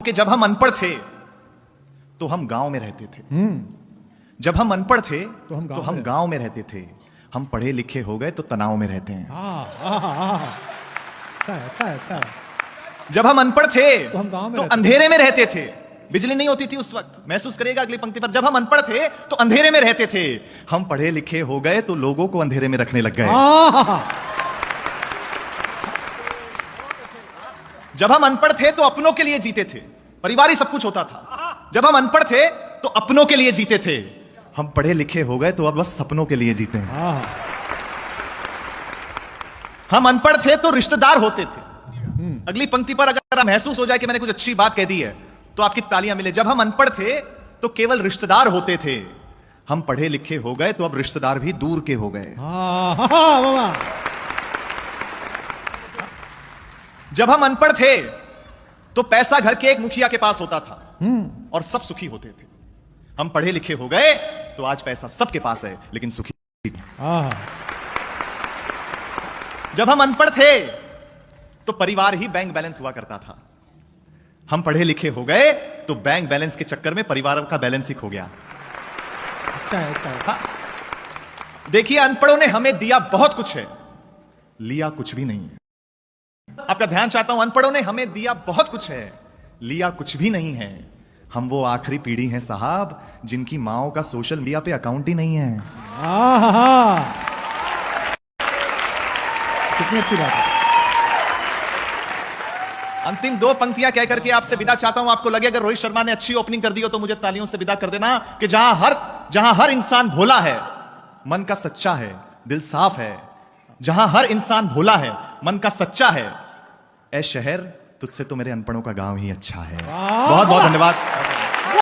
कि जब हम अनपढ़ थे तो हम गांव में रहते थे। जब हम अनपढ़ थे तो हम गांव में रहते थे। हम पढ़े लिखे हो गए तो तनाव में रहते हैं। अच्छा है। जब हम अनपढ़ थे तो हम गांव में तो रहते अंधेरे में रहते थे। बिजली नहीं होती थी उस वक्त, महसूस करेगा अगली पंक्ति पर। जब हम अनपढ़ थे तो अंधेरे में रहते थे। हम पढ़े लिखे हो गए तो लोगों को अंधेरे में रखने लग गए। जब हम अनपढ़ थे तो अपनों के लिए जीते थे, परिवार ही सब कुछ होता था। जब हम अनपढ़ थे तो अपनों के लिए जीते थे। हम पढ़े लिखे हो गए तो अब बस सपनों के लिए जीते हैं। हम अनपढ़ थे तो रिश्तेदार होते थे। अगली पंक्ति पर अगर महसूस हो जाए कि मैंने कुछ अच्छी बात कह दी है तो आपकी तालियां मिले। जब हम अनपढ़ थे तो केवल रिश्तेदार होते थे। हम पढ़े लिखे हो गए तो अब रिश्तेदार भी दूर के हो गए। जब हम अनपढ़ थे तो पैसा घर के एक मुखिया के पास होता था और सब सुखी होते थे। हम पढ़े लिखे हो गए तो आज पैसा सबके पास है लेकिन सुखी। जब हम अनपढ़ थे तो परिवार ही बैंक बैलेंस हुआ करता था। हम पढ़े लिखे हो गए तो बैंक बैलेंस के चक्कर में परिवार का बैलेंस ही खो गया। अच्छा है। देखिए, अनपढ़ों ने हमें दिया बहुत कुछ है, लिया कुछ भी नहीं है। आपका ध्यान चाहता हूं, अनपढ़ों ने हमें दिया बहुत कुछ है, लिया कुछ भी नहीं है। हम वो आखिरी पीढ़ी हैं साहब जिनकी माओ का सोशल मीडिया पे अकाउंट ही नहीं है। कितनी अच्छी बात है। अंतिम दो पंक्तियां कह करके आपसे विदा चाहता हूं। आपको लगे अगर रोहित शर्मा ने अच्छी ओपनिंग कर दी हो तो मुझे तालियों से विदा कर देना कि जहां हर इंसान भोला है, मन का सच्चा है, दिल साफ है। जहां हर इंसान भोला है, मन का सच्चा है, ऐ शहर तुझसे तो मेरे अनपढ़ों का गांव ही अच्छा है। बहुत बहुत धन्यवाद।